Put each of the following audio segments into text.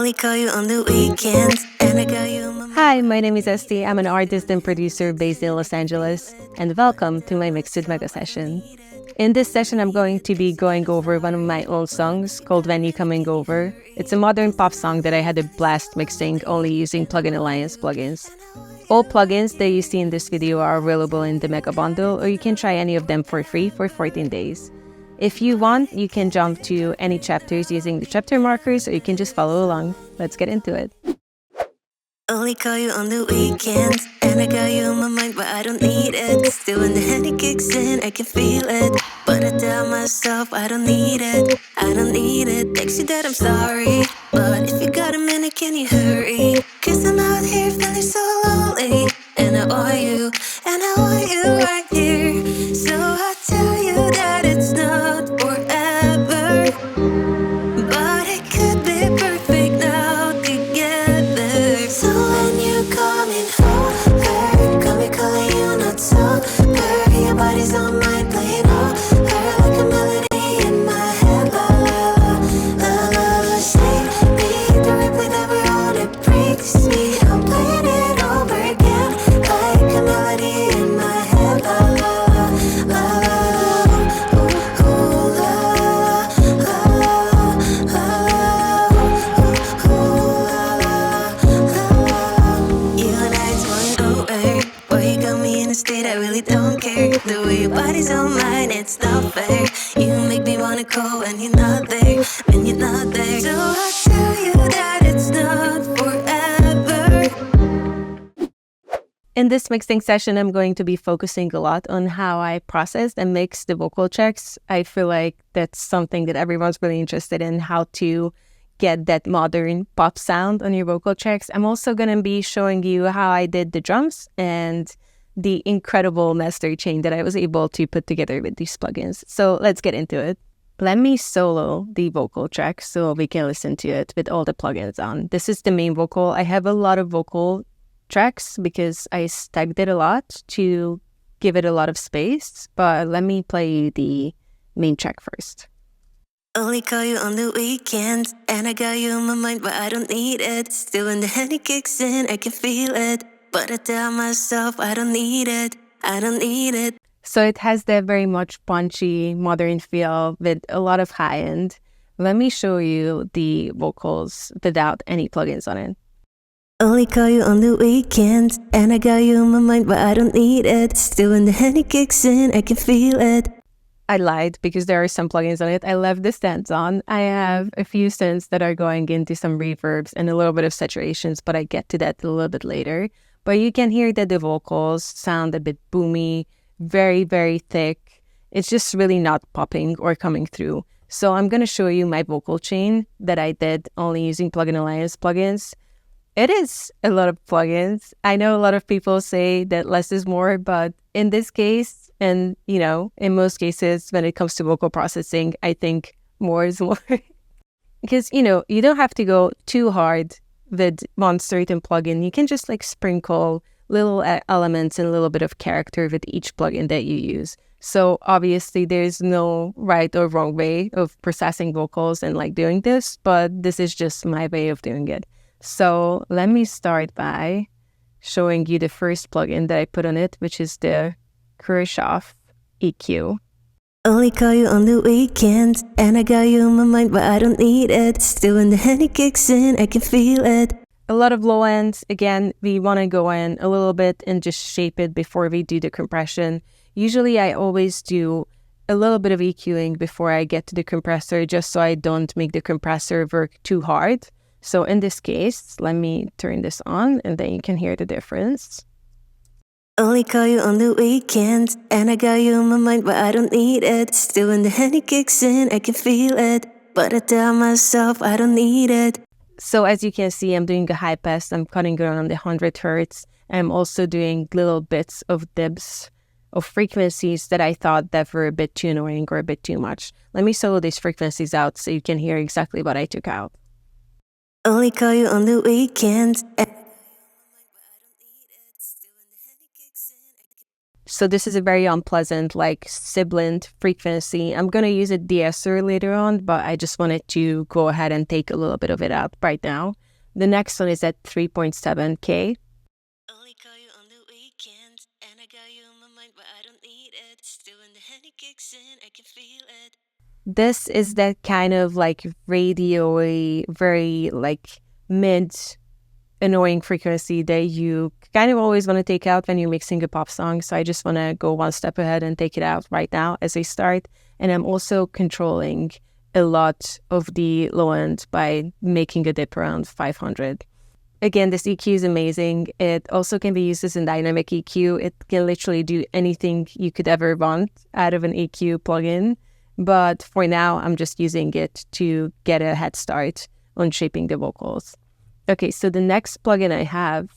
Only call you on the weekends, and I got you on my mind. Hi, my name is Esthy. I'm an artist and producer based in Los Angeles, and welcome to my Mixed with Mega session. In this session, I'm going to be going over one of my old songs called When You Coming Over. It's a modern pop song that I had a blast mixing only using Plugin Alliance plugins. All plugins that you see in this video are available in the Mega Bundle, or you can try any of them for free for 14 days. If you want, you can jump to any chapters using the chapter markers, or you can just follow along. Let's get into it. Only call you on the weekends, and I got you on my mind, but I don't need it. Still when the headache kicks in, I can feel it, but I tell myself I don't need it. I don't need it. Text you that I'm sorry, but if you got a minute, can you hurry? 'Cause I'm out here feeling so lonely, and I want you, and I want you right here. So I tell you that it's not forever, but it could be perfect now together. So when you coming over, got me calling you not sober. Your body's on mine, playing over like a melody in my head. La la la la la la. Say me the replay that we're on, it breaks me. I'm playing it over again like a melody in my head. La la la la la. Ooh ooh la la la la. You and I's going over. Boy, you got me in a state I really don't care. The way your body's on mine, it's not fair. You make me wanna call when you're not there, when you're not there. So I tell you that it's not forever. In this mixing session, I'm going to be focusing a lot on how I process and mix the vocal checks. I feel like that's something that everyone's really interested in, how to get that modern pop sound on your vocal checks. I'm also going to be showing you how I did the drums and the incredible master chain that I was able to put together with these plugins. So let's get into it. Let me solo the vocal track so we can listen to it with all the plugins on. This is the main vocal. I have a lot of vocal tracks because I stacked it a lot to give it a lot of space, but let me play you the main track first. Only call you on the weekends, and I got you on my mind, but I don't need it. Still when the headache kicks in, I can feel it, but I tell myself I don't need it. I don't need it. So it has that very much punchy modern feel with a lot of high end. Let me show you the vocals without any plugins on it. Only call you on the weekends, and I got you on my mind, but I don't need it. Still when the headache kicks in, I can feel it. I lied because there are some plugins on it. I left the stands on. I have a few stands that are going into some reverbs and a little bit of saturations, but I get to that a little bit later. But you can hear that the vocals sound a bit boomy, very, very thick. It's just really not popping or coming through. So I'm going to show you my vocal chain that I did only using Plugin Alliance plugins. It is a lot of plugins. I know a lot of people say that less is more, but in this case, and in most cases, when it comes to vocal processing, I think more is more. Because, you don't have to go too hard with one certain plugin. You can just sprinkle little elements and a little bit of character with each plugin that you use. So obviously there's no right or wrong way of processing vocals and doing this, but this is just my way of doing it. So let me start by showing you the first plugin that I put on it, which is the Kirchhoff EQ. Only call you on the weekends, and I got you on my mind, but I don't need it. Still when the headache kicks in, I can feel it. A lot of low ends. Again, we want to go in a little bit and just shape it before we do the compression. Usually I always do a little bit of EQing before I get to the compressor, just so I don't make the compressor work too hard. So in this case, let me turn this on and then you can hear the difference. Only call you on the weekends, and I got you on my mind, but I don't need it. Still when the headache kicks in, I can feel it, but I tell myself I don't need it. So as you can see, I'm doing a high pass. I'm cutting around the 100 hertz. I'm also doing little bits of dips of frequencies that I thought that were a bit too annoying or a bit too much. Let me solo these frequencies out so you can hear exactly what I took out. Only call you on the weekends. So this is a very unpleasant, like, sibilant frequency. I'm going to use a de-esser later on, but I just wanted to go ahead and take a little bit of it out right now. The next one is at 3.7K. Only call you on the weekends, and I got you on my mind, but I don't need it. Still when the honey kicks in, I can feel it. This is that kind of like radio-y, very like mid annoying frequency that you kind of always want to take out when you're mixing a pop song. So I just want to go one step ahead and take it out right now as I start. And I'm also controlling a lot of the low end by making a dip around 500. Again, this EQ is amazing. It also can be used as a dynamic EQ. It can literally do anything you could ever want out of an EQ plugin. But for now, I'm just using it to get a head start on shaping the vocals. Okay, so the next plugin I have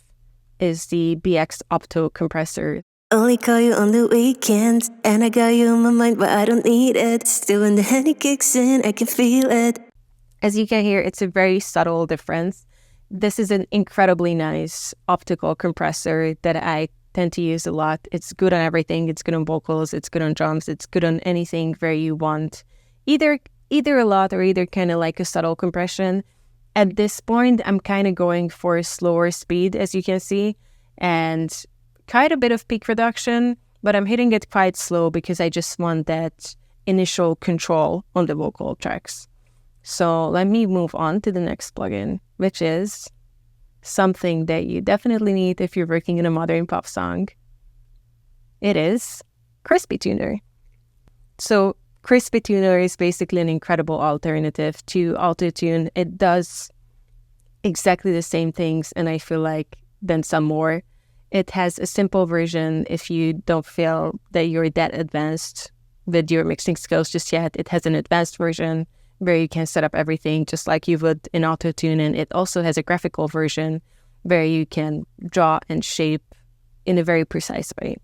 is the BX Opto compressor. Only call you on the weekends, and I got you on my mind, but I don't need it. Still when the honey kicks in, I can feel it. As you can hear, it's a very subtle difference. This is an incredibly nice optical compressor that I tend to use a lot. It's good on everything. It's good on vocals. It's good on drums. It's good on anything where you want either a lot or either kind of like a subtle compression. At this point, I'm kind of going for a slower speed, as you can see, and quite a bit of peak reduction, but I'm hitting it quite slow because I just want that initial control on the vocal tracks. So let me move on to the next plugin, which is something that you definitely need if you're working in a modern pop song. It is Crispy Tuner. So Crispy Tuner is basically an incredible alternative to Auto-Tune. It does exactly the same things, and I feel like then some more. It has a simple version if you don't feel that you're that advanced with your mixing skills just yet. It has an advanced version where you can set up everything just like you would in Auto-Tune, and it also has a graphical version where you can draw and shape in a very precise way.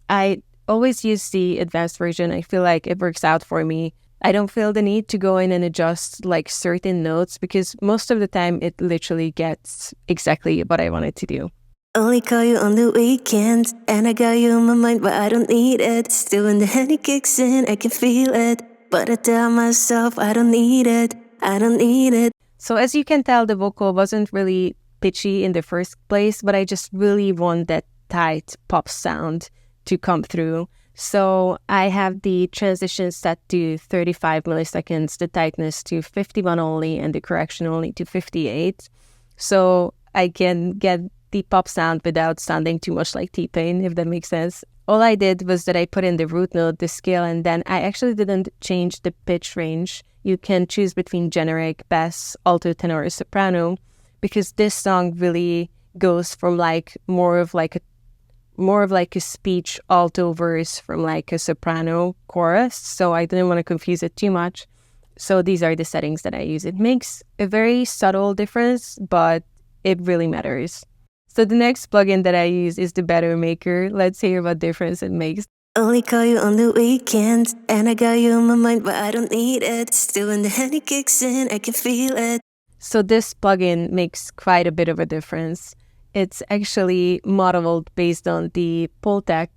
I always use the advanced version. I feel like it works out for me. I don't feel the need to go in and adjust like certain notes because most of the time it literally gets exactly what I want it to do. Only call you on the weekends, and I got you on my mind, but I don't need it. Still when the honey kicks in, I can feel it. But I tell myself I don't need it. I don't need it. So as you can tell, the vocal wasn't really pitchy in the first place, but I just really want that tight pop sound to come through. So I have the transition set to 35 milliseconds, the tightness to 51 only, and the correction only to 58. So I can get the pop sound without sounding too much like T-Pain, if that makes sense. All I did was that I put in the root note, the scale, and then I actually didn't change the pitch range. You can choose between generic, bass, alto, tenor, or soprano, because this song really goes from like more of like a speech alto verse from like a soprano chorus. So I didn't want to confuse it too much. So these are the settings that I use. It makes a very subtle difference, but it really matters. So the next plugin that I use is the Better Maker. Let's hear what difference it makes. Only call you on the weekends, and I got you on my mind, but I don't need it. Still when the honey kicks in, I can feel it. So this plugin makes quite a bit of a difference. It's actually modeled based on the Playback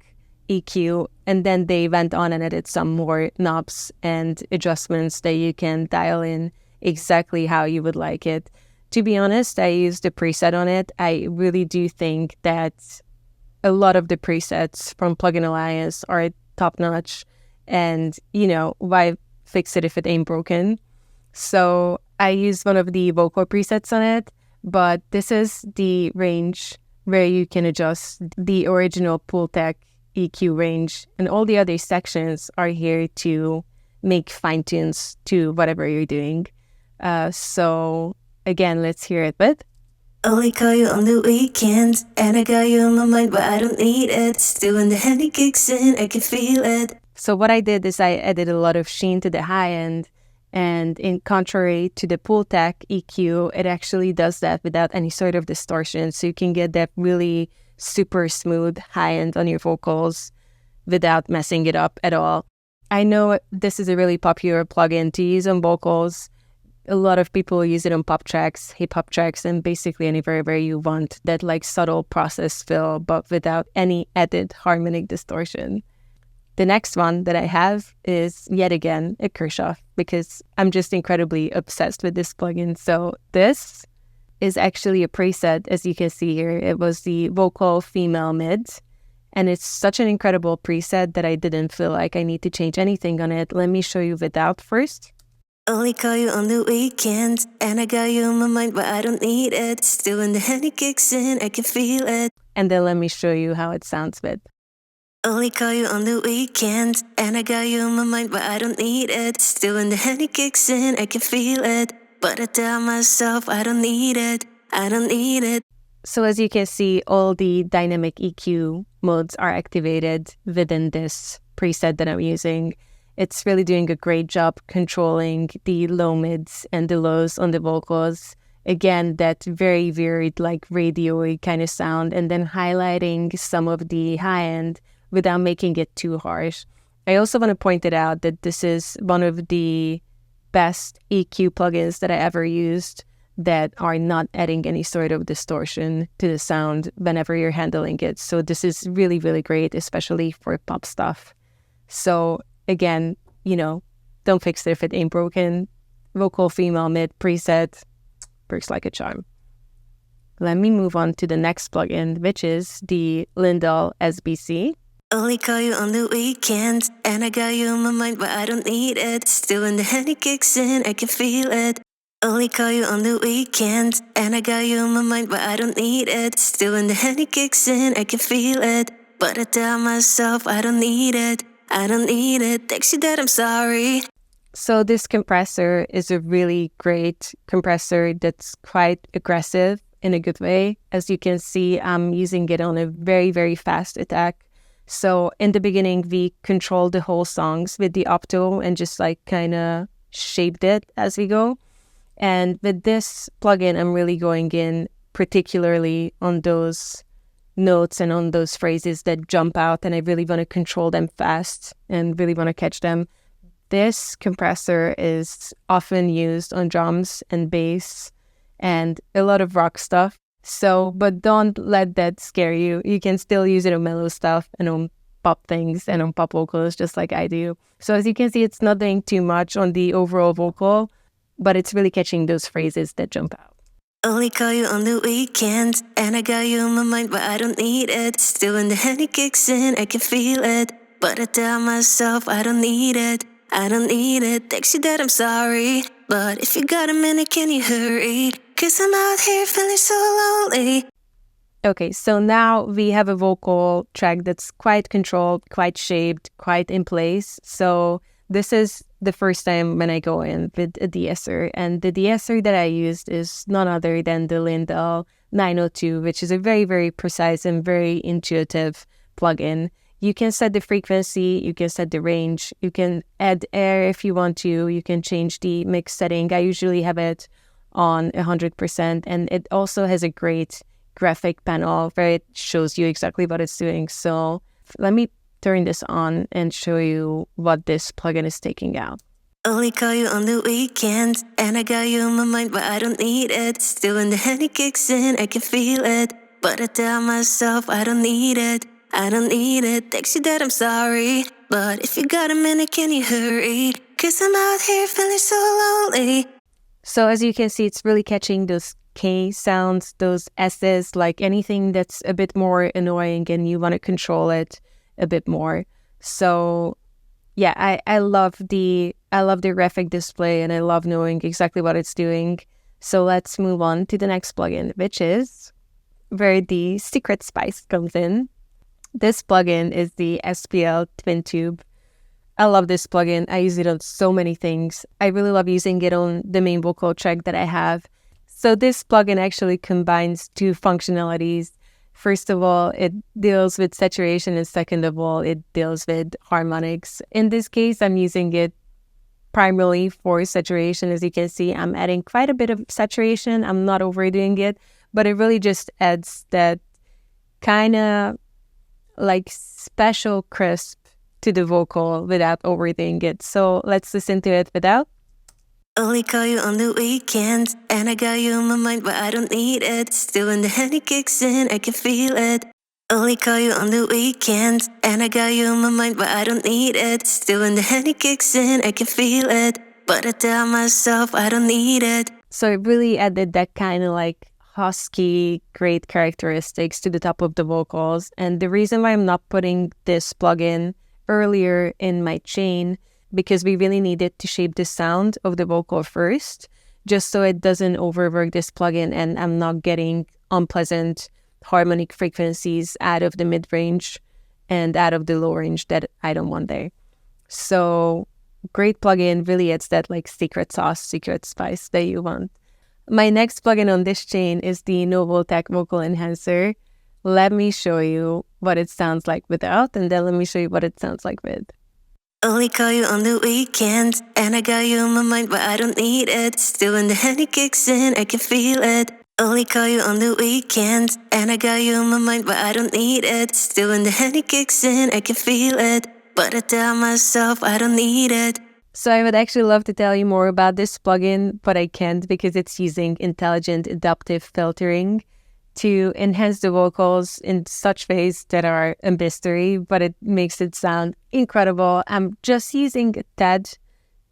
EQ, and then they went on and added some more knobs and adjustments that you can dial in exactly how you would like it. To be honest, I used a preset on it. I really do think that a lot of the presets from Plugin Alliance are top-notch, and, why fix it if it ain't broken? So I used one of the vocal presets on it, but this is the range where you can adjust the original Playback EQ range, and all the other sections are here to make fine tunes to whatever you're doing. So again, let's hear it with. Only call you on the weekends, and I got you on my mind, but I don't need it. Still when the honey kicks in, I can feel it. So what I did is I added a lot of sheen to the high end, and in contrary to the Playback EQ, it actually does that without any sort of distortion. So you can get that really super smooth high end on your vocals without messing it up at all. I know this is a really popular plugin to use on vocals. A lot of people use it on pop tracks, hip hop tracks, and basically anywhere where you want that like subtle process feel, but without any added harmonic distortion. The next one that I have is yet again a Kershaw because I'm just incredibly obsessed with this plugin. So this is actually a preset, as you can see here. It was the vocal female mid, and it's such an incredible preset that I didn't feel like I need to change anything on it. Let me show you without first. Only call you on the weekends, and I got you on my mind, but I don't need it. Still when the honey kicks in, I can feel it. And then let me show you how it sounds with. Only call you on the weekends, and I got you on my mind, but I don't need it. Still when the honey kicks in, I can feel it. But I tell myself I don't need it, I don't need it. So as you can see, all the dynamic EQ modes are activated within this preset that I'm using. It's really doing a great job controlling the low mids and the lows on the vocals. Again, that very varied, like radio-y kind of sound, and then highlighting some of the high end without making it too harsh. I also want to point it out that this is one of the best EQ plugins that I ever used that are not adding any sort of distortion to the sound whenever you're handling it. So this is really, really great, especially for pop stuff. So again, don't fix it if it ain't broken. Vocal female mid preset works like a charm. Let me move on to the next plugin, which is the Lindell SBC. Only call you on the weekends, and I got you on my mind, but I don't need it. Still when the honey kicks in, I can feel it. Only call you on the weekends, and I got you on my mind, but I don't need it. Still when the honey kicks in, I can feel it. But I tell myself I don't need it, I don't need it. Text you that I'm sorry. So this compressor is a really great compressor that's quite aggressive in a good way. As you can see, I'm using it on a very, very fast attack. So in the beginning, we controlled the whole songs with the opto and just like kind of shaped it as we go. And with this plugin, I'm really going in particularly on those notes and on those phrases that jump out, and I really want to control them fast and really want to catch them. This compressor is often used on drums and bass and a lot of rock stuff. So, but don't let that scare you. You can still use it on mellow stuff and on pop things and on pop vocals, just like I do. So as you can see, it's not doing too much on the overall vocal, but it's really catching those phrases that jump out. Only call you on the weekends, and I got you on my mind, but I don't need it. Still when the honey kicks in, I can feel it. But I tell myself I don't need it, I don't need it. Text you that I'm sorry, but if you got a minute, can you hurry? 'Cause I'm out here feeling so lonely. Okay, so now we have a vocal track that's quite controlled, quite shaped, quite in place. So this is the first time when I go in with a de-esser, and the de-esser that I used is none other than the Lindell 902, which is a very, very precise and very intuitive plugin. You can set the frequency, you can set the range, you can add air if you want to, you can change the mix setting. I usually have it on 100%, and it also has a great graphic panel where it shows you exactly what it's doing. So let me turn this on and show you what this plugin is taking out. Only call you on the weekends, and I got you on my mind, but I don't need it. Still when the honey kicks in, I can feel it. But I tell myself I don't need it, I don't need it. Text you that I'm sorry, but if you got a minute, can you hurry? 'Cause I'm out here feeling so lonely. So as you can see, it's really catching those K sounds, those S's, like anything that's a bit more annoying and you want to control it a bit more. So yeah, I love the graphic display, and I love knowing exactly what it's doing. So let's move on to the next plugin, which is where the secret spice comes in. This plugin is the SPL Twin Tube. I love this plugin. I use it on so many things. I really love using it on the main vocal track that I have. So this plugin actually combines two functionalities. First of all, it deals with saturation, and second of all, it deals with harmonics. In this case, I'm using it primarily for saturation. As you can see, I'm adding quite a bit of saturation. I'm not overdoing it, but it really just adds that kind of like special crisp to the vocal without overdoing it. So let's listen to it without. Only call you on the weekends, and I got you in my mind, but I don't need it. Still when the honey kicks in, I can feel it. Only call you on the weekends, and I got you in my mind, but I don't need it. Still when the honey kicks in, I can feel it. But I tell myself I don't need it. So it really added that kind of like husky, great characteristics to the top of the vocals. And the reason why I'm not putting this plugin earlier in my chain, because we really needed to shape the sound of the vocal first, just so it doesn't overwork this plugin and I'm not getting unpleasant harmonic frequencies out of the mid-range and out of the low range that I don't want there. So great plugin, really adds that like secret sauce, secret spice that you want. My next plugin on this chain is the Novoltech Vocal Enhancer. Let me show you what it sounds like without, and then let me show you what it sounds like with. Only call you on the weekends, and I got you in my mind, but I don't need it. Still when the honey kicks in, I can feel it. Only call you on the weekends, and I got you in my mind, but I don't need it. Still when the honey kicks in, I can feel it. But I tell myself I don't need it. So I would actually love to tell you more about this plugin, but I can't because it's using intelligent adaptive filtering to enhance the vocals in such ways that are a mystery, but it makes it sound incredible. I'm just using a tad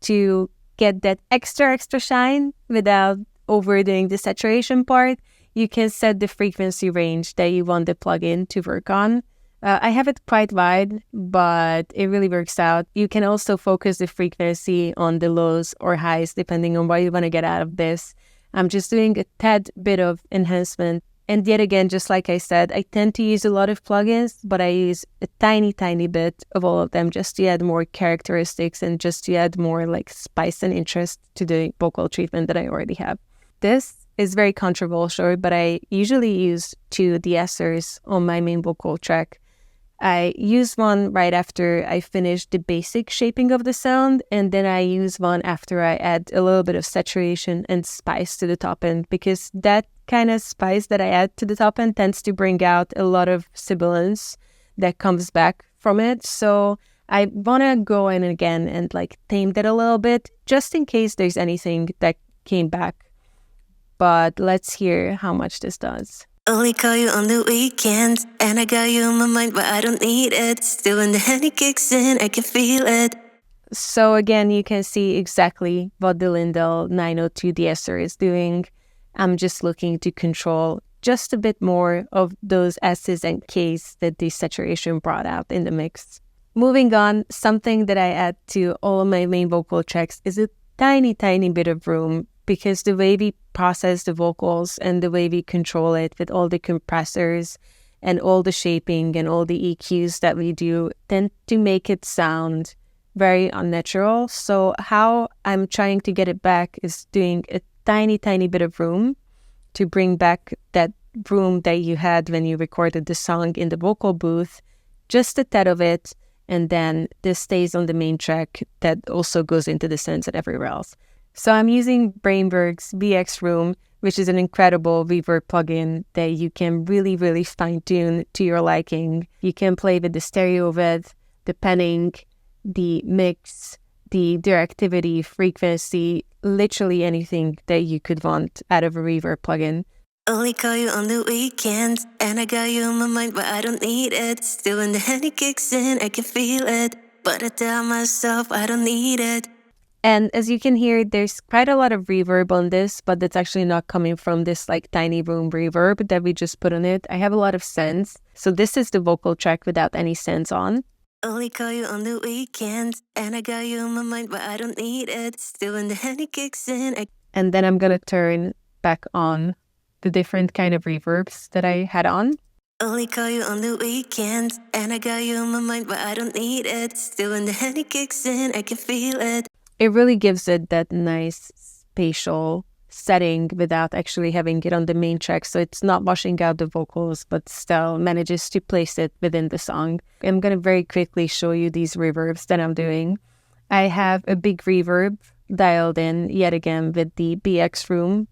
to get that extra shine without overdoing the saturation part. You can set the frequency range that you want the plugin to work on. I have it quite wide, but it really works out. You can also focus the frequency on the lows or highs, depending on what you want to get out of this. I'm just doing a tad bit of enhancement. And yet again, just like I said, I tend to use a lot of plugins, but I use a tiny bit of all of them just to add more characteristics and just to add more like spice and interest to the vocal treatment that I already have. This is very controversial, but I usually use two de-essers on my main vocal track. I use one right after I finish the basic shaping of the sound, and then I use one after I add a little bit of saturation and spice to the top end, because that kind of spice that I add to the top end tends to bring out a lot of sibilance that comes back from it. So I want to go in again and like tame that a little bit, just in case there's anything that came back. But let's hear how much this does. Only call you on the weekends, and I got you in my mind, but I don't need it. Still when the honey kicks in, I can feel it. So again, you can see exactly what the Lindell 902 de-esser is doing. I'm just looking to control just a bit more of those S's and K's that the saturation brought out in the mix. Moving on, something that I add to all of my main vocal tracks is a tiny bit of room, because the way we process the vocals and the way we control it with all the compressors and all the shaping and all the EQs that we do tend to make it sound very unnatural. So how I'm trying to get it back is doing a tiny bit of room to bring back that room that you had when you recorded the song in the vocal booth, just a tad of it, and then this stays on the main track that also goes into the synths and everywhere else. So I'm using Brainberg's VX Room, which is an incredible reverb plugin that you can really fine-tune to your liking. You can play with the stereo width, the panning, the mix, the directivity, frequency, literally anything that you could want out of a reverb plugin. Only call you on the weekends, and I got you in my mind, but I don't need it. Still when the honey kicks in, I can feel it. But I tell myself I don't need it. And as you can hear, there's quite a lot of reverb on this, but that's actually not coming from this like tiny room reverb that we just put on it. I have a lot of synths. So this is the vocal track without any synths on. Only call you on the weekends, and I got you in my mind, but I don't need it. Still when the honey kicks in, And then I'm going to turn back on the different kind of reverbs that I had on. Only call you on the weekends, and I got you in my mind, but I don't need it. Still when the honey kicks in, I can feel it. It really gives it that nice spatial setting without actually having it on the main track, so it's not washing out the vocals, but still manages to place it within the song. I'm going to very quickly show you these reverbs that I'm doing. I have a big reverb dialed in yet again with the BX Room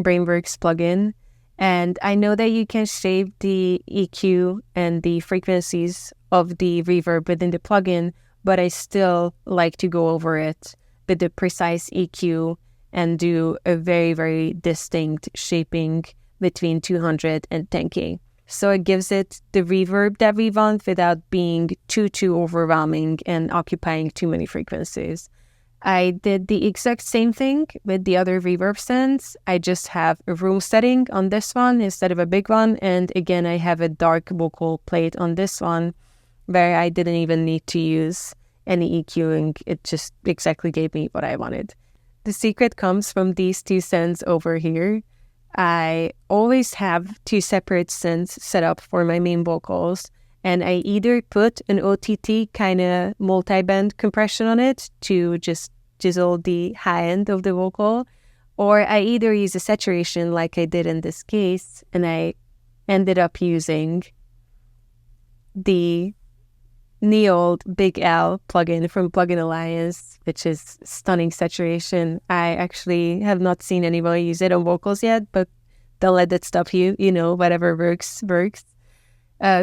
Brainworks plugin, and I know that you can shape the EQ and the frequencies of the reverb within the plugin, but I still like to go over it with the precise EQ and do a very, very distinct shaping between 200 and 10K. So it gives it the reverb that we want without being too overwhelming and occupying too many frequencies. I did the exact same thing with the other reverb stands. I just have a room setting on this one instead of a big one. And again, I have a dark vocal plate on this one where I didn't even need to use any EQing. It just exactly gave me what I wanted. The secret comes from these two synths over here. I always have two separate synths set up for my main vocals, and I either put an OTT kind of multi-band compression on it to just chisel the high end of the vocal, or I either use a saturation like I did in this case, and I ended up using the old Big L plugin from Plugin Alliance, which is stunning saturation. I actually have not seen anybody use it on vocals yet, but don't let that stop you. Whatever works.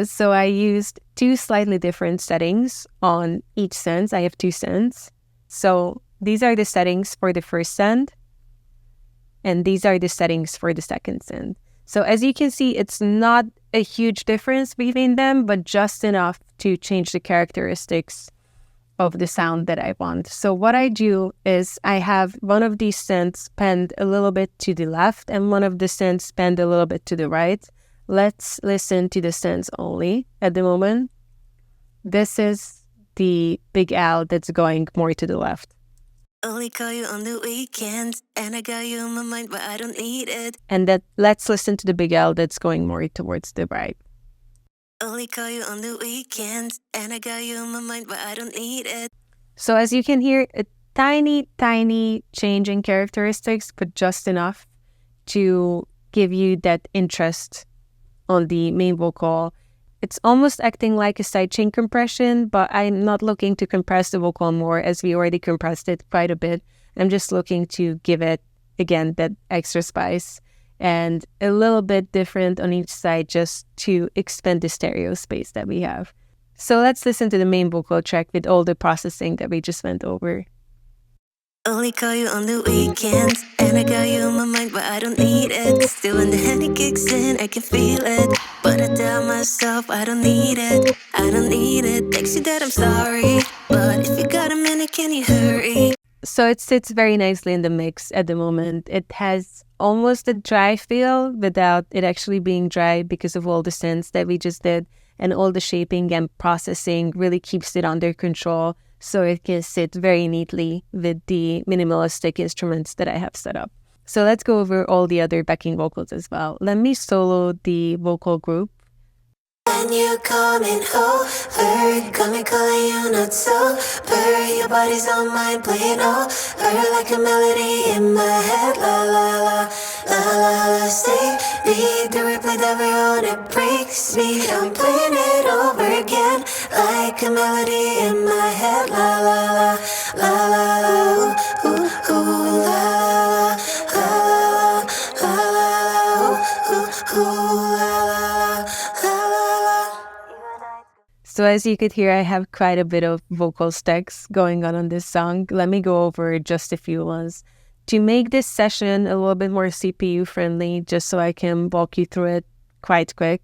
So I used two slightly different settings on each synth. I have two synths. So these are the settings for the first synth, and these are the settings for the second synth. So as you can see, it's not a huge difference between them, but just enough to change the characteristics of the sound that I want. So what I do is I have one of these synths panned a little bit to the left and one of the synths panned a little bit to the right. Let's listen to the synths only at the moment. This is the Big L that's going more to the left. Only call you on the weekends, and I got you on my mind, but I don't need it. And let's listen to the Big L that's going more towards the right. Only call you on the weekends, and I got you on my mind, but I don't need it. So as you can hear, a tiny change in characteristics, but just enough to give you that interest on the main vocal. It's almost acting like a sidechain compression, but I'm not looking to compress the vocal more as we already compressed it quite a bit. I'm just looking to give it, again, that extra spice and a little bit different on each side just to expand the stereo space that we have. So let's listen to the main vocal track with all the processing that we just went over. Only call you on the weekends, and I got you on my mind, but I don't need it. Still when the headache kicks in, I can feel it, but I tell myself I don't need it. I don't need it. Text you that I'm sorry, but if you got a minute, can you hurry? So it sits very nicely in the mix at the moment. It has almost a dry feel without it actually being dry because of all the synths that we just did, and all the shaping and processing really keeps it under control. So it can sit very neatly with the minimalistic instruments that I have set up. So let's go over all the other backing vocals as well. Let me solo the vocal group. When you coming over, coming calling you not sober. Your body's on mine, playing over like a melody in my head. La la la, la la la. Say, read the replay that we're on, it breaks me. I'm playing it over again like a melody in my head. La la la, la la la. Ooh, ooh, la la la, la la la, ooh, ooh, la la la, la la la. So as you could hear, I have quite a bit of vocal stacks going on this song. Let me go over just a few ones. To make this session a little bit more CPU friendly, just so I can walk you through it quite quick,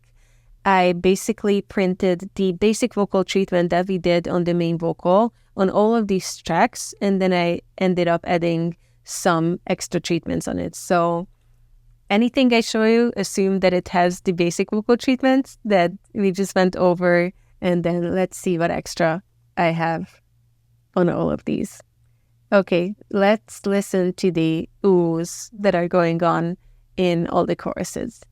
I basically printed the basic vocal treatment that we did on the main vocal on all of these tracks, and then I ended up adding some extra treatments on it. So anything I show you, assume that it has the basic vocal treatments that we just went over, and then let's see what extra I have on all of these. Okay, let's listen to the oohs that are going on in all the choruses.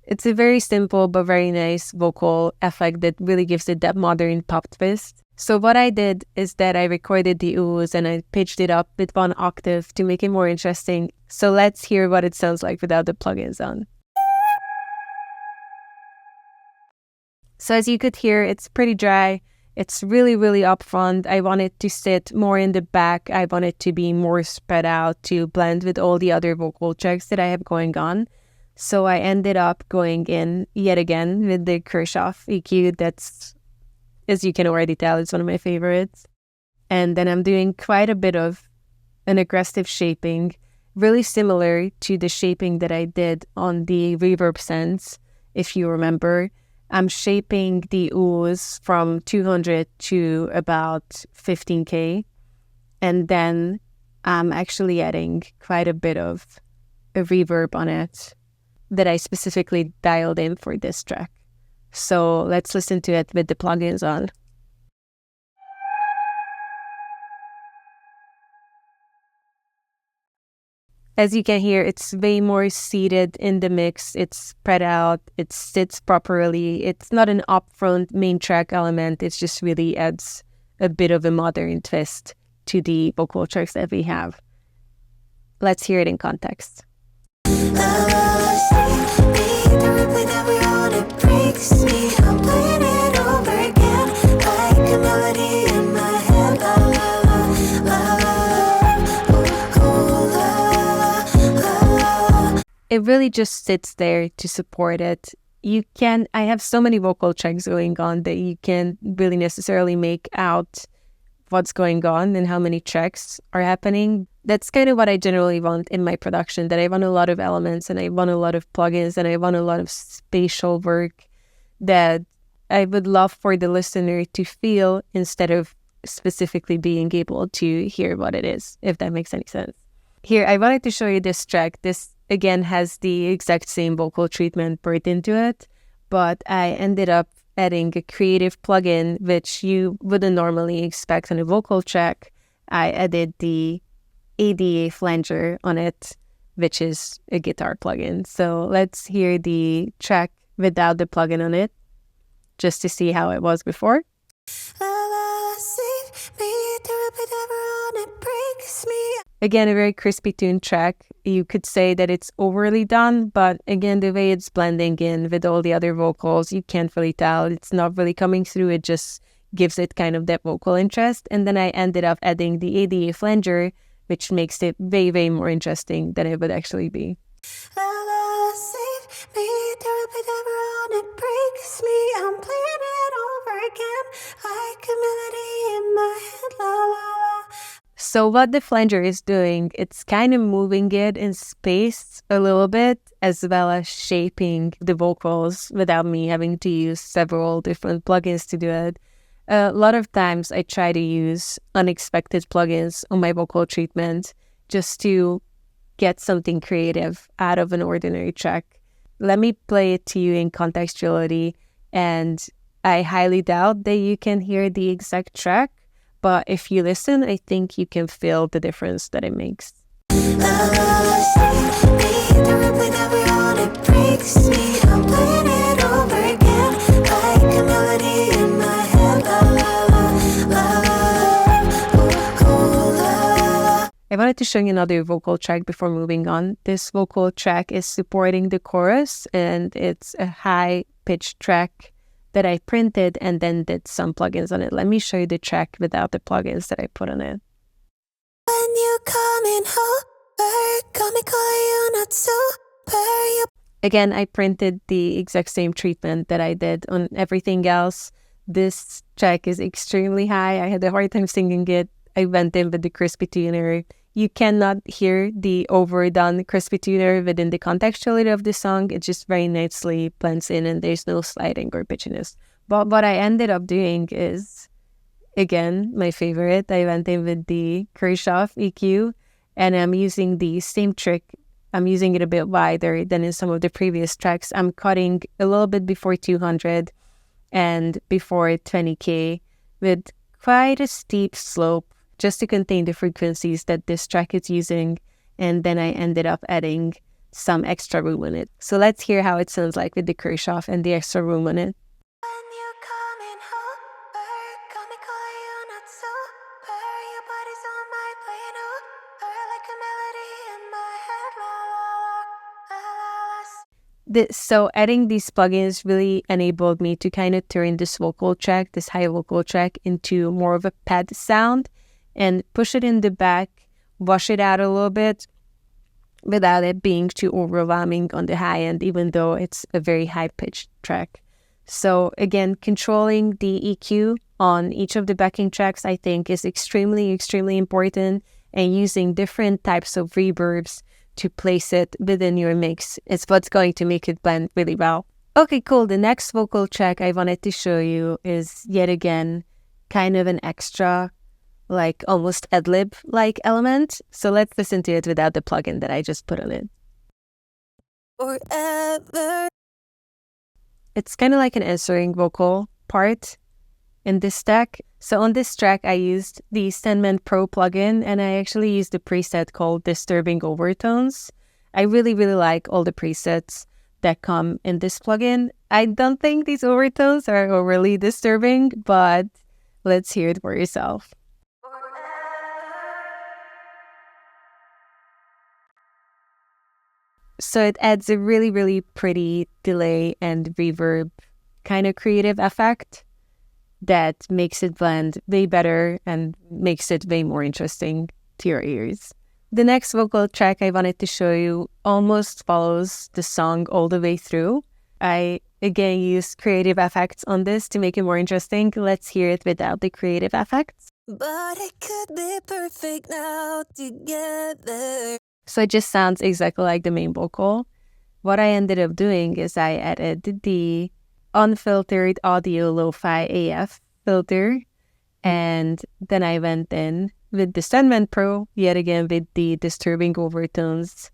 It's a very simple but very nice vocal effect that really gives it that modern pop twist. So what I did is that I recorded the oohs and I pitched it up with 1 octave to make it more interesting. So let's hear what it sounds like without the plugins on. So as you could hear, it's pretty dry. It's really upfront. I want it to sit more in the back. I want it to be more spread out to blend with all the other vocal tracks that I have going on. So I ended up going in yet again with the Kirchhoff EQ that's as you can already tell, it's one of my favorites. And then I'm doing quite a bit of an aggressive shaping, really similar to the shaping that I did on the reverb sense, if you remember. I'm shaping the oohs from 200 to about 15K. And then I'm actually adding quite a bit of a reverb on it that I specifically dialed in for this track. So let's listen to it with the plugins on. As you can hear, it's way more seated in the mix. It's spread out. It sits properly. It's not an upfront main track element. It just really adds a bit of a modern twist to the vocal tracks that we have. Let's hear it in context. It really just sits there to support it. I have so many vocal tracks going on that you can't really necessarily make out what's going on and how many tracks are happening. That's kind of what I generally want in my production, that I want a lot of elements and I want a lot of plugins and I want a lot of spatial work that I would love for the listener to feel instead of specifically being able to hear what it is, if that makes any sense. Here, I wanted to show you this track. This, again, has the exact same vocal treatment built into it, but I ended up adding a creative plugin, which you wouldn't normally expect on a vocal track. I added the ADA flanger on it, which is a guitar plugin. So let's hear the track without the plugin on it, just to see how it was before. Again, a very crispy tune track. You could say that it's overly done, but again, the way it's blending in with all the other vocals, you can't really tell. It's not really coming through. It just gives it kind of that vocal interest. And then I ended up adding the ADA flanger, which makes it way, way more interesting than it would actually be. So what the flanger is doing, it's kind of moving it in space a little bit, as well as shaping the vocals without me having to use several different plugins to do it. A lot of times I try to use unexpected plugins on my vocal treatment just to get something creative out of an ordinary track. Let me play it to you in contextuality, and I highly doubt that you can hear the exact track, but if you listen, I think you can feel the difference that it makes. I wanted to show you another vocal track before moving on. This vocal track is supporting the chorus, and it's a high-pitched track that I printed and then did some plugins on it. Let me show you the track without the plugins that I put on it. When you coming over, call me, call you not super. Again, I printed the exact same treatment that I did on everything else. This track is extremely high. I had a hard time singing it. I went in with the crispy tuner. You cannot hear the overdone crispy tuner within the contextuality of the song. It just very nicely blends in and there's no sliding or pitchiness. But what I ended up doing is, again, my favorite. I went in with the Kirchhoff EQ and I'm using the same trick. I'm using it a bit wider than in some of the previous tracks. I'm cutting a little bit before 200 and before 20K with quite a steep slope, just to contain the frequencies that this track is using, and then I ended up adding some extra room on it. So let's hear how it sounds like with the Kirchhoff and the extra room on it. So adding these plugins really enabled me to kind of turn this vocal track, this high vocal track, into more of a pad sound and push it in the back, wash it out a little bit without it being too overwhelming on the high end, even though it's a very high-pitched track. So again, controlling the EQ on each of the backing tracks, I think, is extremely, extremely important. And using different types of reverbs to place it within your mix is what's going to make it blend really well. Okay, cool. The next vocal track I wanted to show you is yet again kind of an extra, like almost ad-lib-like element. So let's listen to it without the plugin that I just put on it. Forever. It's kind of like an answering vocal part in this track. So on this track, I used the Sandman Pro plugin, and I actually used the preset called Disturbing Overtones. I really, really like all the presets that come in this plugin. I don't think these overtones are overly disturbing, but let's hear it for yourself. So it adds a really, really pretty delay and reverb kind of creative effect that makes it blend way better and makes it way more interesting to your ears. The next vocal track I wanted to show you almost follows the song all the way through. I again used creative effects on this to make it more interesting. Let's hear it without the creative effects. But it could be perfect now together. So it just sounds exactly like the main vocal. What I ended up doing is I added the unfiltered audio lo-fi AF filter, and then I went in with the Sandman Pro, yet again with the disturbing overtones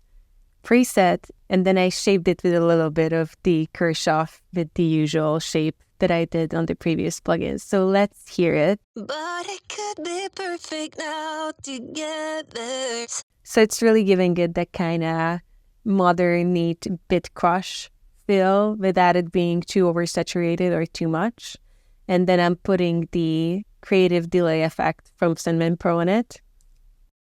preset, and then I shaped it with a little bit of the Kirchhoff with the usual shape that I did on the previous plugins. So let's hear it. But it could be perfect now together. So it's really giving it that kind of modern, neat bit crush feel without it being too oversaturated or too much. And then I'm putting the creative delay effect from Sandman Pro in it.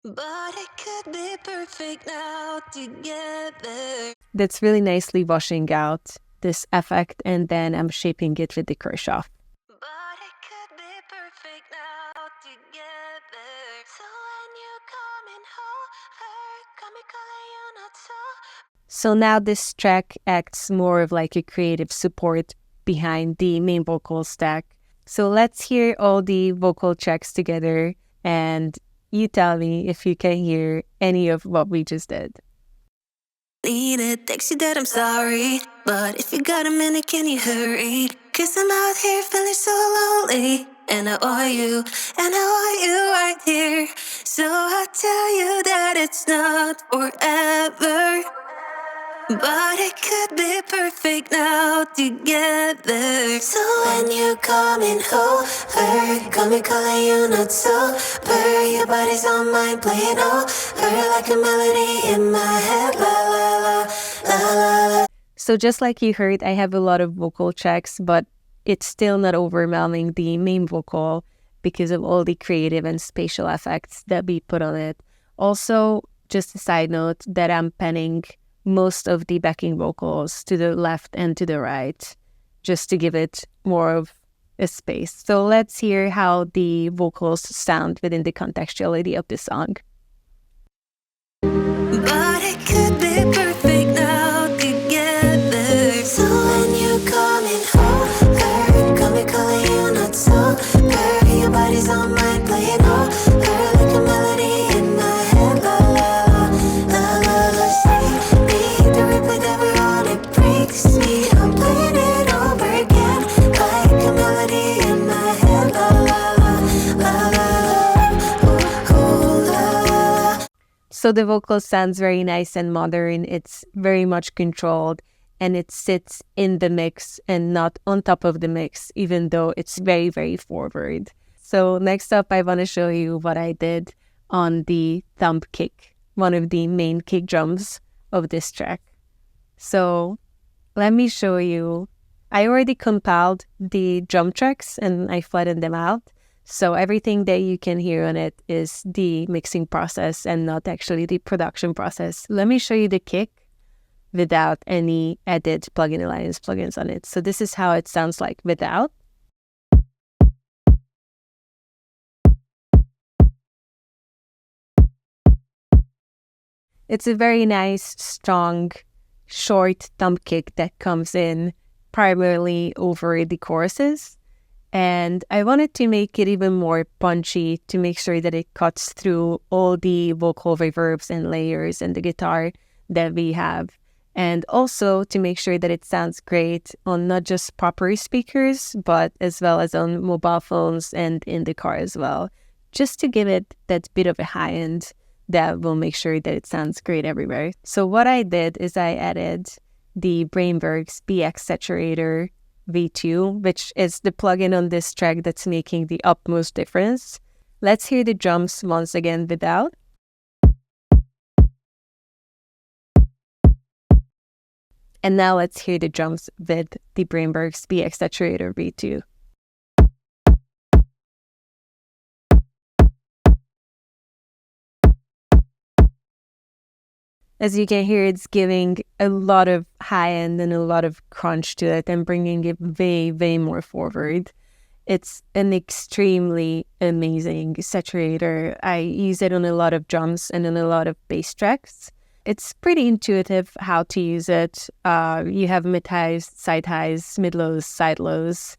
But it could be perfect now together. That's really nicely washing out this effect, and then I'm shaping it with the Kirchhoff. But it could be perfect now together. So when you coming home, come me calling you not so. So now this track acts more of like a creative support behind the main vocal stack. So let's hear all the vocal tracks together, and you tell me if you can hear any of what we just did. Need it, text you that I'm sorry. But if you got a minute, can you hurry? Cause I'm out here feeling so lonely. And I want you, and I want you right here. So I tell you that it's not forever. But it could be perfect now together. So when you coming over, come me calling you not so. Your body's on mine, playing over like a melody in my head. La la la, la la la. So just like you heard, I have a lot of vocal tracks, but it's still not overwhelming the main vocal because of all the creative and spatial effects that we put on it. Also, just a side note that I'm penning most of the backing vocals to the left and to the right, just to give it more of a space. So let's hear how the vocals sound within the contextuality of the song. But it could be perfect now together. So when you coming over, come me calling you not so. Your body's on mine, playing over like a melody in my head. La la la, la la la. See me, the replay that we're on, it breaks me. I'm playing it over again like a melody in my head. La la la, la la la. Ooh, ooh, la la. So the vocal sounds very nice and modern. It's very much controlled, and it sits in the mix and not on top of the mix, even though it's very, very forward. So next up, I want to show you what I did on the thumb kick, one of the main kick drums of this track. So let me show you. I already compiled the drum tracks and I flattened them out. So everything that you can hear on it is the mixing process and not actually the production process. Let me show you the kick without any added plugin alliance plugins on it. So this is how it sounds like without. It's a very nice, strong, short thumb kick that comes in primarily over the choruses. And I wanted to make it even more punchy to make sure that it cuts through all the vocal reverbs and layers and the guitar that we have. And also to make sure that it sounds great on not just proper speakers, but as well as on mobile phones and in the car as well. Just to give it that bit of a high end that will make sure that it sounds great everywhere. So what I did is I added the Brainberg's BX Saturator V2, which is the plugin on this track that's making the utmost difference. Let's hear the drums once again without. And now let's hear the drums with the Brainberg's BX Saturator V2. As you can hear, it's giving a lot of high end and a lot of crunch to it and bringing it way, way more forward. It's an extremely amazing saturator. I use it on a lot of drums and on a lot of bass tracks. It's pretty intuitive how to use it. You have mid-highs, side-highs, mid-lows, side-lows.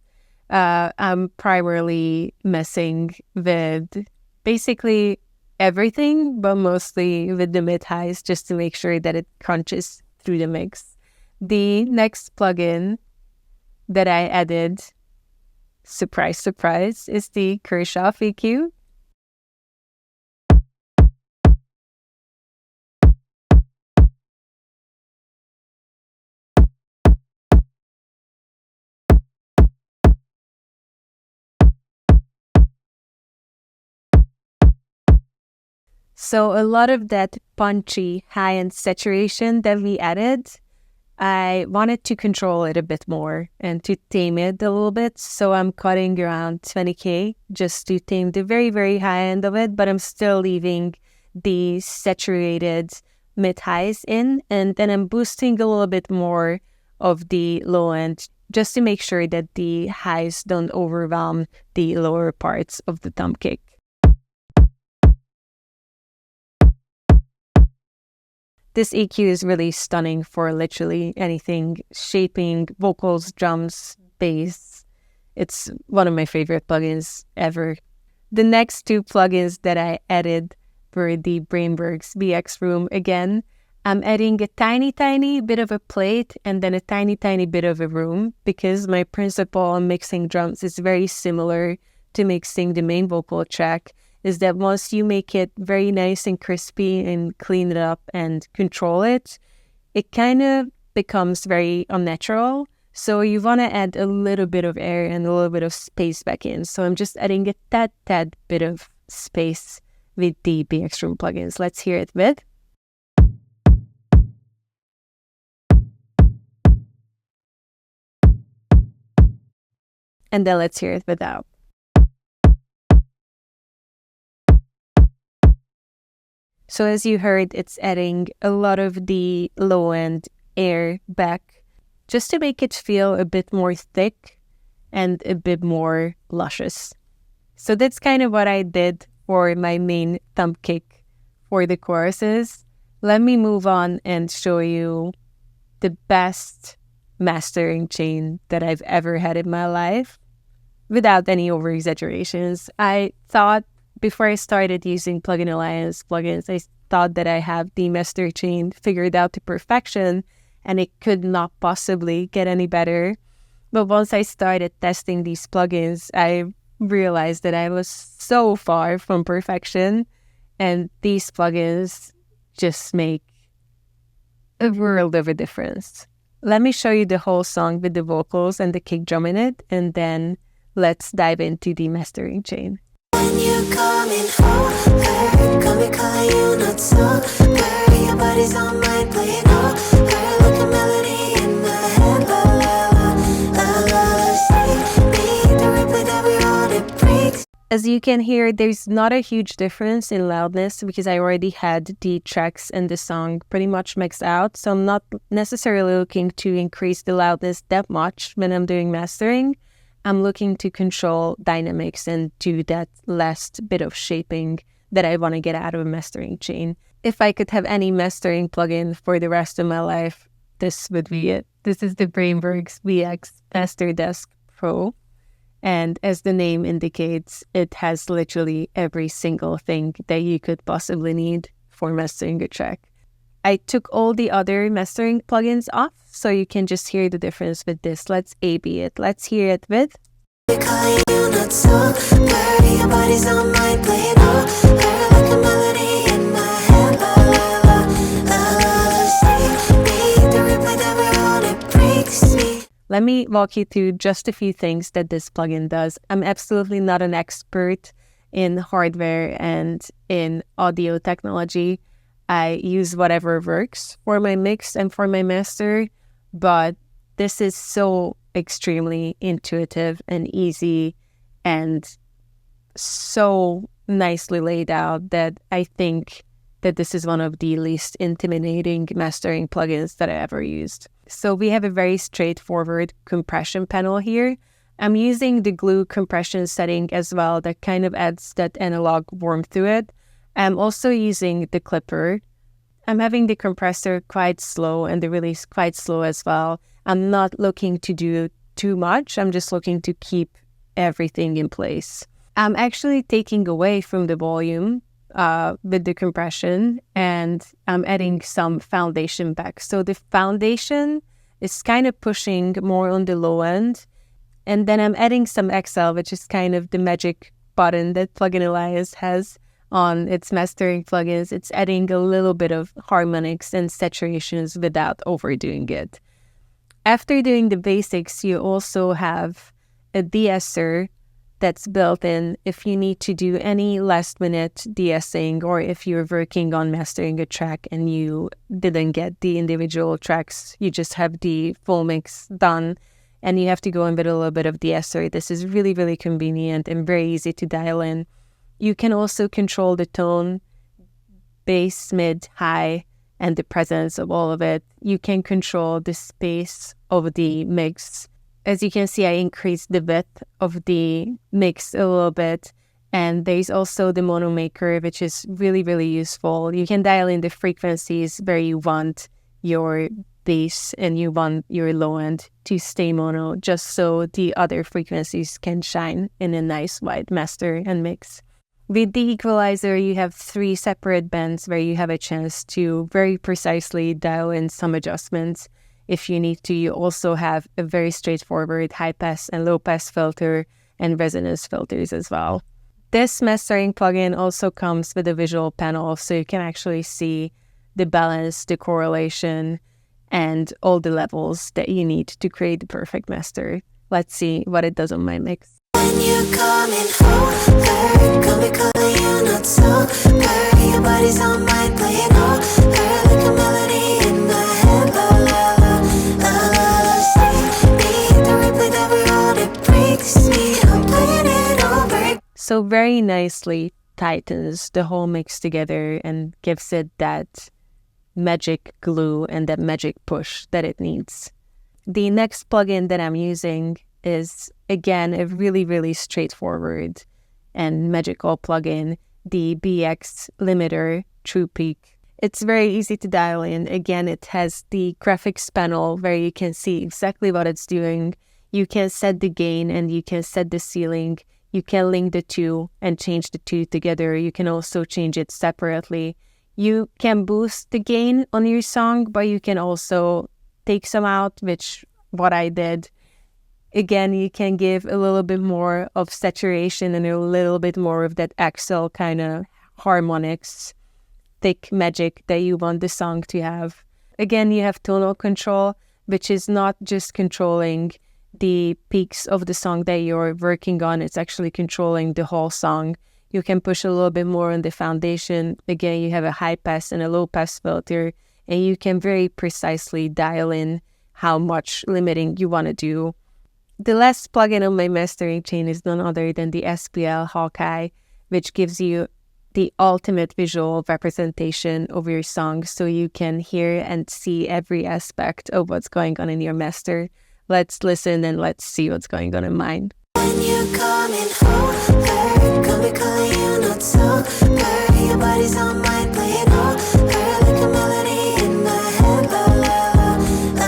I'm primarily messing with basically everything, but mostly with the mid-highs just to make sure that it crunches through the mix. The next plugin that I added, surprise, surprise, is the Kershaw EQ. So a lot of that punchy high-end saturation that we added, I wanted to control it a bit more and to tame it a little bit. So I'm cutting around 20K just to tame the very, very high end of it, but I'm still leaving the saturated mid-highs in. And then I'm boosting a little bit more of the low end just to make sure that the highs don't overwhelm the lower parts of the thumb kick. This EQ is really stunning for literally anything, shaping, vocals, drums, bass. It's one of my favorite plugins ever. The next two plugins that I added were the Brainberg's BX Room again. I'm adding a tiny, tiny bit of a plate and then a tiny, tiny bit of a room because my principle on mixing drums is very similar to mixing the main vocal track. Is that once you make it very nice and crispy and clean it up and control it, it kind of becomes very unnatural. So you want to add a little bit of air and a little bit of space back in. So I'm just adding a tad bit of space with the BX Room plugins. Let's hear it with. And then let's hear it without. So as you heard, it's adding a lot of the low-end air back just to make it feel a bit more thick and a bit more luscious. So that's kind of what I did for my main thumb kick for the choruses. Let me move on and show you the best mastering chain that I've ever had in my life without any over-exaggerations. I thought before I started using Plugin Alliance plugins, I thought that I have the master chain figured out to perfection and it could not possibly get any better. But once I started testing these plugins, I realized that I was so far from perfection and these plugins just make a world of a difference. Let me show you the whole song with the vocals and the kick drum in it, and then let's dive into the mastering chain. When you're coming over, got me calling you not so girl, your body's on mine playing all girl, like a melody in my head, la la la, la la, see me, the replay that we wrote, it breaks. As you can hear, there's not a huge difference in loudness because I already had the tracks and the song pretty much mixed out, so I'm not necessarily looking to increase the loudness that much when I'm doing mastering. I'm looking to control dynamics and do that last bit of shaping that I want to get out of a mastering chain. If I could have any mastering plugin for the rest of my life, this would be it. This is the Brainworks VX Master Desk Pro. And as the name indicates, it has literally every single thing that you could possibly need for mastering a track. I took all the other mastering plugins off, so you can just hear the difference with this. Let's A/B it. Let's hear it with. Calling you not so dirty, your body's on my plate, oh. Heard like a melody in my head, la la la la. See, beat the replay that we're on, it breaks me. Let me walk you through just a few things that this plugin does. I'm absolutely not an expert in hardware and in audio technology. I use whatever works for my mix and for my master, but this is so extremely intuitive and easy and so nicely laid out that I think that this is one of the least intimidating mastering plugins that I ever used. So we have a very straightforward compression panel here. I'm using the glue compression setting as well that kind of adds that analog warmth to it. I'm also using the clipper. I'm having the compressor quite slow and the release quite slow as well. I'm not looking to do too much. I'm just looking to keep everything in place. I'm actually taking away from the volume with the compression, and I'm adding some foundation back. So the foundation is kind of pushing more on the low end. And then I'm adding some XL, which is kind of the magic button that Plugin Elias has on its mastering plugins. It's adding a little bit of harmonics and saturations without overdoing it. After doing the basics, you also have a de-esser that's built in if you need to do any last-minute de-essing, or if you're working on mastering a track and you didn't get the individual tracks, you just have the full mix done and you have to go in with a little bit of de-esser. This is really, really convenient and very easy to dial in. You can also control the tone, bass, mid, high, and the presence of all of it. You can control the space of the mix. As you can see, I increased the width of the mix a little bit. And there's also the mono maker, which is really, really useful. You can dial in the frequencies where you want your bass and you want your low end to stay mono, just so the other frequencies can shine in a nice wide master and mix. With the equalizer, you have 3 separate bands where you have a chance to very precisely dial in some adjustments. If you need to, you also have a very straightforward high pass and low pass filter and resonance filters as well. This mastering plugin also comes with a visual panel, so you can actually see the balance, the correlation, and all the levels that you need to create the perfect master. Let's see what it does on my mix. When you coming over, come be calling you not so dirty, your body's on my plate, oh. Heard like a melody in my head, la la la la. See, beat the replay that we're on, it breaks me. I'm playing it over. So very nicely tightens the whole mix together and gives it that magic glue and that magic push that it needs. The next plugin that I'm using is, again, a really, really straightforward and magical plugin, the BX Limiter True Peak. It's very easy to dial in. Again, it has the graphics panel where you can see exactly what it's doing. You can set the gain and you can set the ceiling. You can link the two and change the two together. You can also change it separately. You can boost the gain on your song, but you can also take some out, which what I did. Again, you can give a little bit more of saturation and a little bit more of that XL kind of harmonics, thick magic that you want the song to have. Again, you have tonal control, which is not just controlling the peaks of the song that you're working on. It's actually controlling the whole song. You can push a little bit more on the foundation. Again, you have a high pass and a low pass filter, and you can very precisely dial in how much limiting you want to do. The last plugin on my mastering chain is none other than the SPL Hawkeye, which gives you the ultimate visual representation of your song, so you can hear and see every aspect of what's going on in your master. Let's listen and let's see what's going on in mine. When you coming over, come be calling you not so dirty, your body's on my plate, oh. Heard like a melody in my head, la la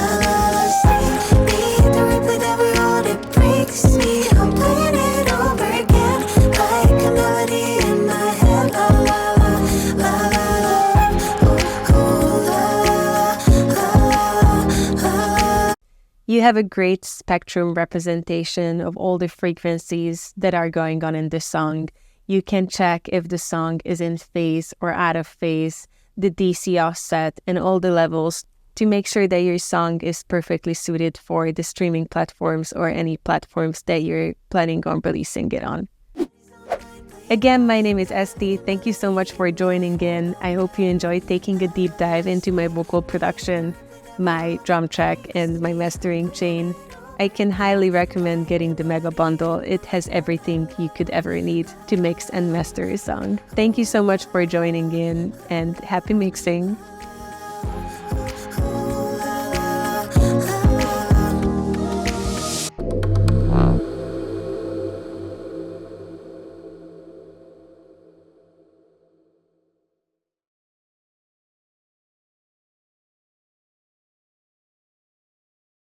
you have a great spectrum representation of all the frequencies that are going on in the song. You can check if the song is in phase or out of phase, the DC offset, and all the levels to make sure that your song is perfectly suited for the streaming platforms or any platforms that you're planning on releasing it on. Again, my name is Esthy. Thank you so much for joining in. I hope you enjoyed taking a deep dive into my vocal production, my drum track, and my mastering chain. I can highly recommend getting the Mega Bundle. It has everything you could ever need to mix and master a song. Thank you so much for joining in, and happy mixing!